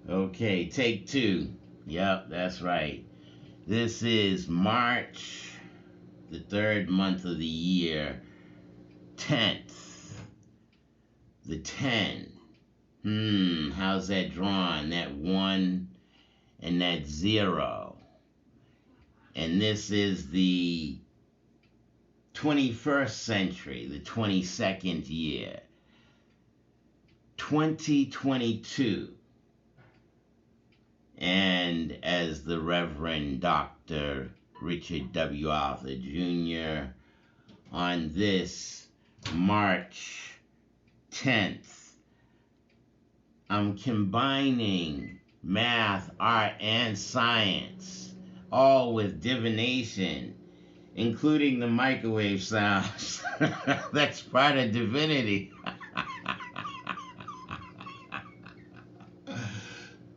Okay, take two. Yep, that's right. This is March, the third month of the year, 10th. The 10. How's that drawn? That 1 and that 0. And this is the 21st century, the 22nd year, 2022. And as the Reverend Dr. Richard W. Arthur Jr. on this March 10th, I'm combining math, art, and science, all with divination, including the microwave sounds. That's part of divinity.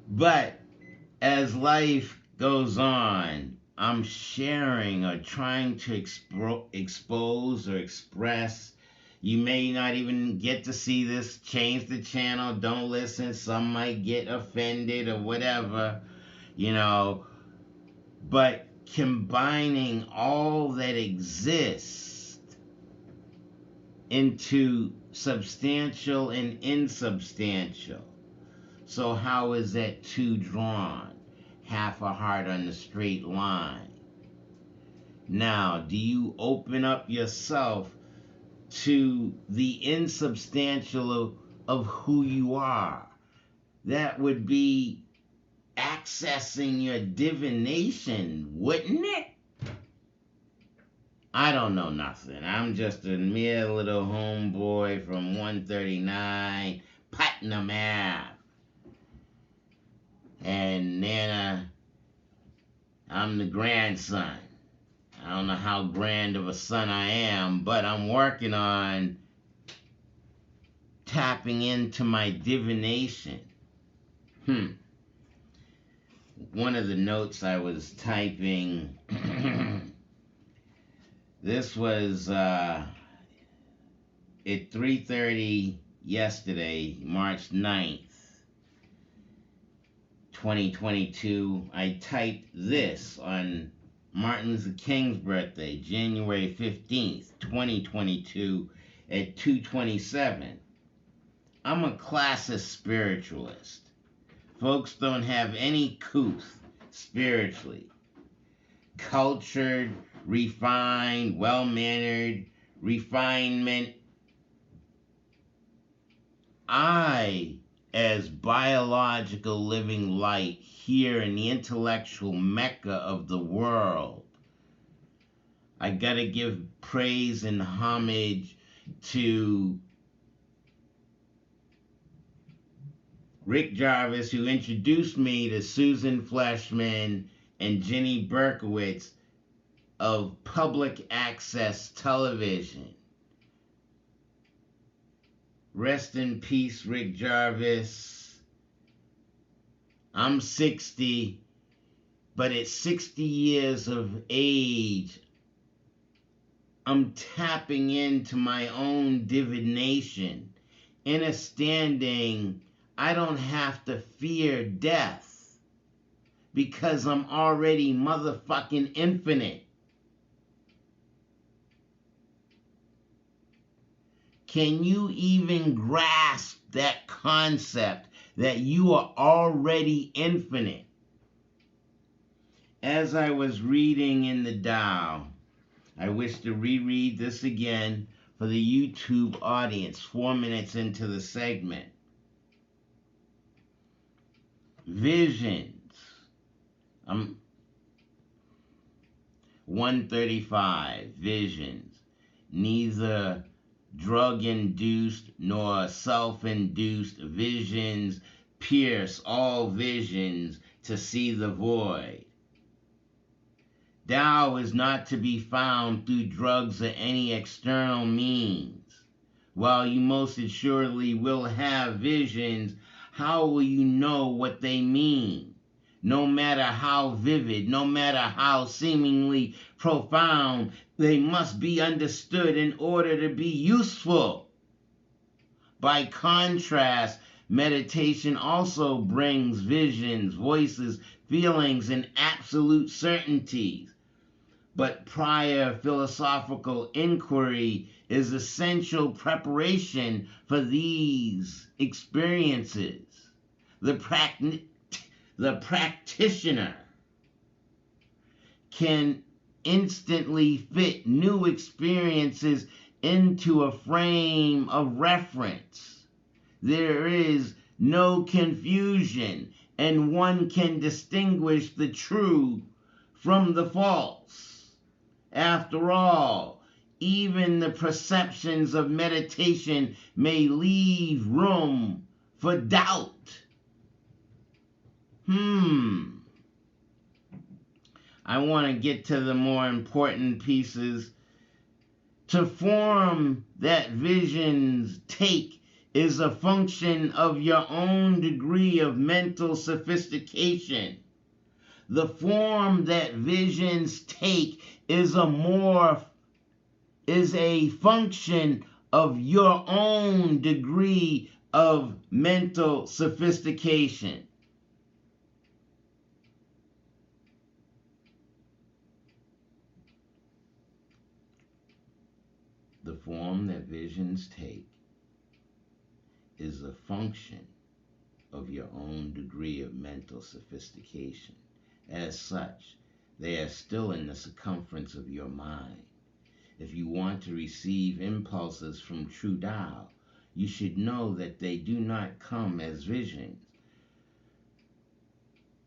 But as life goes on, I'm sharing or trying to expose or express. You may not even get to see this. Change the channel. Don't listen. Some might get offended or whatever, you know. But combining all that exists into substantial and insubstantial. So how is that two drawn? Half a heart on the straight line. Now, do you open up yourself to the insubstantial of who you are? That would be accessing your divination, wouldn't it? I don't know nothing. I'm just a mere little homeboy from 139 Putnam Ave. And Nana, I'm the grandson. I don't know how grand of a son I am, but I'm working on tapping into my divination. One of the notes I was typing, this was at 3:30 yesterday, March 9th. 2022, I typed this on Martin Luther King's birthday, January 15th, 2022, at 2:27. I'm a classist spiritualist. Folks don't have any couth spiritually. Cultured, refined, well-mannered, refinement. I, as biological living light here in the intellectual mecca of the world, I gotta give praise and homage to Rick Jarvis, who introduced me to Susan Fleshman and Jenny Berkowitz of public access television. Rest in peace, Rick Jarvis. I'm 60, but at 60 years of age, I'm tapping into my own divination, understanding I don't have to fear death because I'm already motherfucking infinite. Can you even grasp that concept that you are already infinite? As I was reading in the Tao, I wish to reread this again for the YouTube audience 4 minutes into the segment. Visions. 135. Visions. Neither drug-induced nor self-induced visions pierce all visions to see the void. Tao is not to be found through drugs or any external means. While you most assuredly will have visions, how will you know what they mean? No matter how vivid, no matter how seemingly profound, they must be understood in order to be useful. By contrast, meditation also brings visions, voices, feelings, and absolute certainties. But prior philosophical inquiry is essential preparation for these experiences. The practitioner can instantly fit new experiences into a frame of reference. There is no confusion, and one can distinguish the true from the false. After all, even the perceptions of meditation may leave room for doubt. I want to get to the more important pieces. To form that visions take is a function of your own degree of mental sophistication. The form that visions take is a function of your own degree of mental sophistication. The form that visions take is a function of your own degree of mental sophistication. As such, they are still in the circumference of your mind. If you want to receive impulses from true Tao, you should know that they do not come as visions.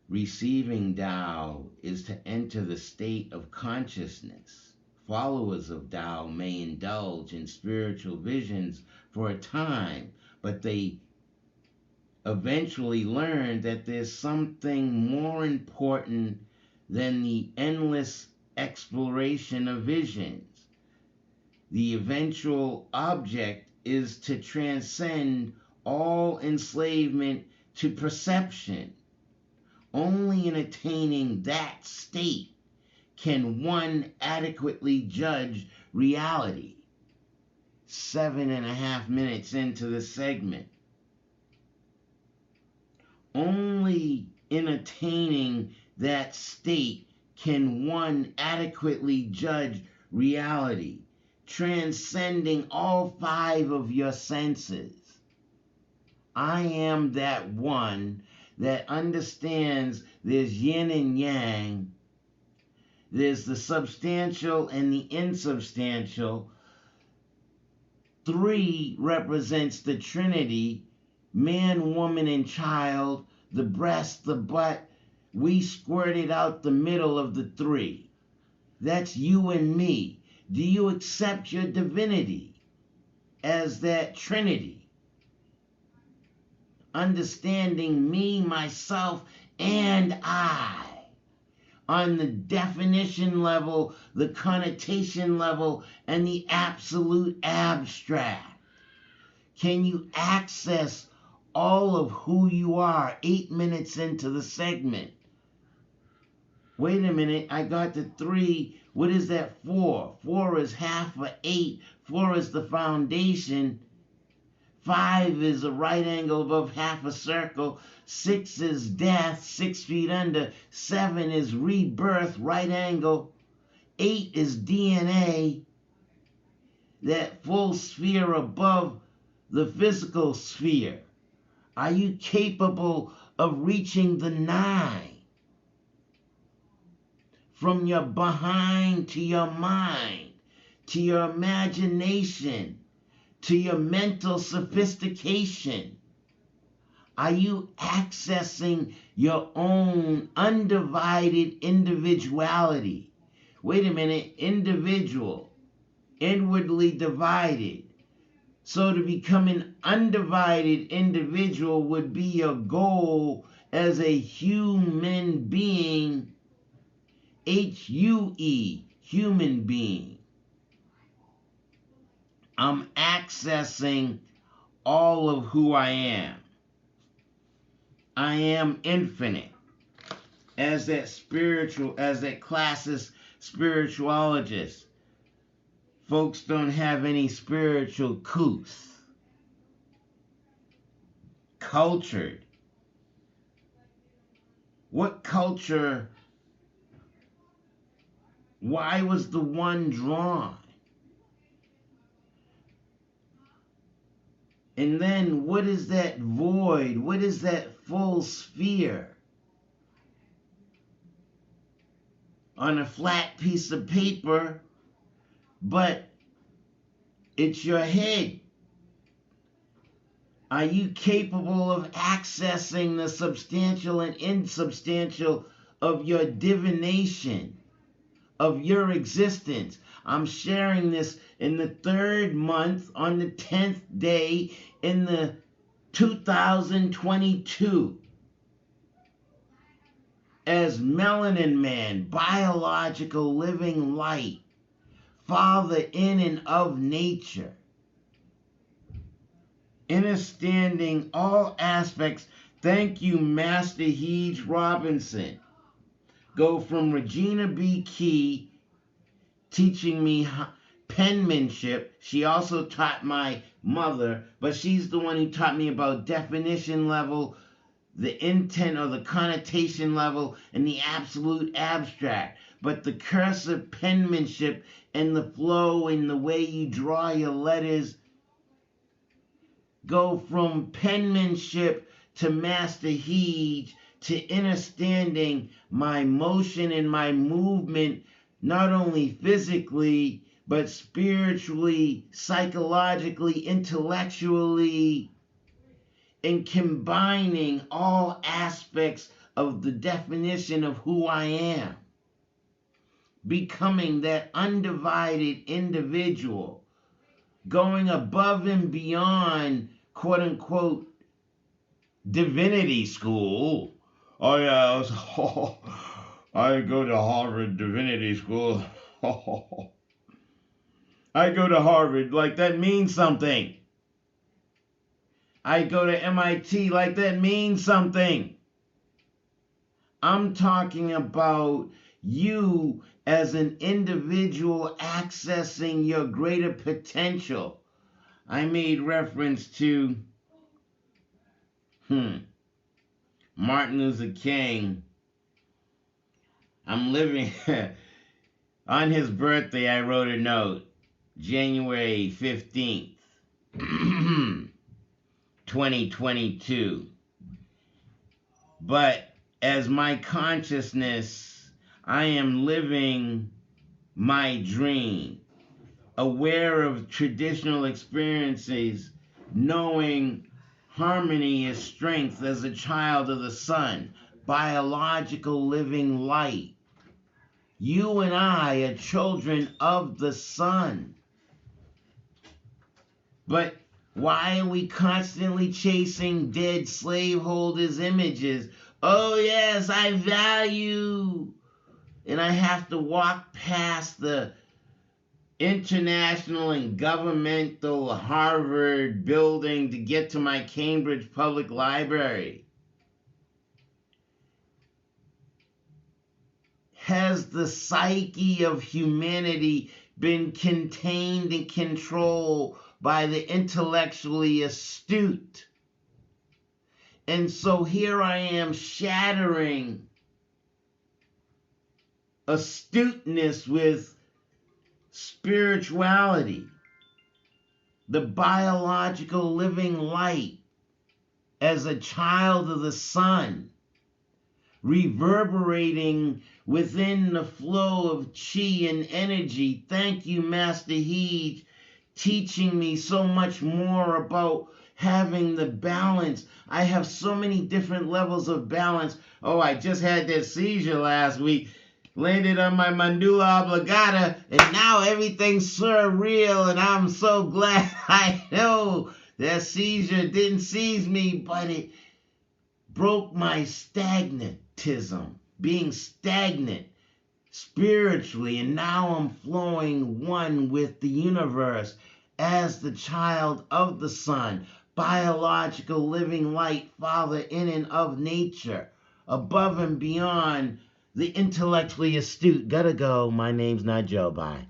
Receiving Tao is to enter the state of consciousness. Followers of Tao may indulge in spiritual visions for a time, but they eventually learn that there's something more important than the endless exploration of visions. The eventual object is to transcend all enslavement to perception. Only in attaining that state can one adequately judge reality. 7.5 minutes into the segment. Only in attaining that state can one adequately judge reality, transcending all 5 of your senses. I am that one that understands there's yin and yang. There's the substantial and the insubstantial. 3 represents the Trinity, man, woman, and child, the breast, the butt. We squirted out the middle of the 3. That's you and me. Do you accept your divinity as that Trinity? Understanding me, myself, and I. On the definition level, the connotation level, and the absolute abstract. Can you access all of who you are 8 minutes into the segment? Wait a minute, I got the 3. What is that 4? 4 is half of 8. 4 is the foundation. 5 is a right angle above half a circle. 6 is death, 6 feet under. 7 is rebirth, right angle. 8 is DNA, that full sphere above the physical sphere. Are you capable of reaching the 9? From your behind to your mind, to your imagination, to your mental sophistication. Are you accessing your own undivided individuality? Wait a minute, individual, inwardly divided. So to become an undivided individual would be your goal as a human being, H-U-E, human being. I'm accessing all of who I am. I am infinite. As that classist spirituologist, folks don't have any spiritual couth. cultured. What culture? Why was the one drawn? And then what is that void? What is that full sphere? On a flat piece of paper, but it's your head. Are you capable of accessing the substantial and insubstantial of your divination, of your existence? I'm sharing this in the 3rd month on the 10th day in the 2022 as Melanin Man, biological living light, Father in and of nature. Understanding all aspects. Thank you, Master Heege Robinson. Go from Regina B Key, teaching me penmanship. She also taught my mother, but she's the one who taught me about definition level, the intent or the connotation level, and the absolute abstract. But the cursive penmanship and the flow and the way you draw your letters go from penmanship to Master Heege to understanding my motion and my movement, not only physically, but spiritually, psychologically, intellectually, and combining all aspects of the definition of who I am. Becoming that undivided individual, going above and beyond, quote unquote, divinity school. Oh yeah, I go to Harvard Divinity School. I go to Harvard, like that means something. I go to MIT, like that means something. I'm talking about you as an individual accessing your greater potential. I made reference to Martin Luther King. I'm living on his birthday. I wrote a note, January 15th, 2022. But as my consciousness, I am living my dream, aware of traditional experiences, knowing harmony is strength as a child of the sun, biological living light. You and I are children of the sun. But why are we constantly chasing dead slaveholders' images? Oh yes, I value. And I have to walk past the international and governmental Harvard building to get to my Cambridge Public Library. Has the psyche of humanity been contained and controlled by the intellectually astute? And so here I am shattering astuteness with spirituality, the biological living light as a child of the sun, reverberating within the flow of chi and energy. Thank you, Master Heege, teaching me so much more about having the balance. I have so many different levels of balance. Oh, I just had that seizure last week. Landed on my medulla oblongata, and now everything's surreal, and I'm so glad. I know that seizure didn't seize me, but it broke my stagnatism, being stagnant spiritually, and now I'm flowing one with the universe as the child of the sun, biological living light, Father in and of nature, above and beyond the intellectually astute. Gotta go. My name's not Joe. Bye.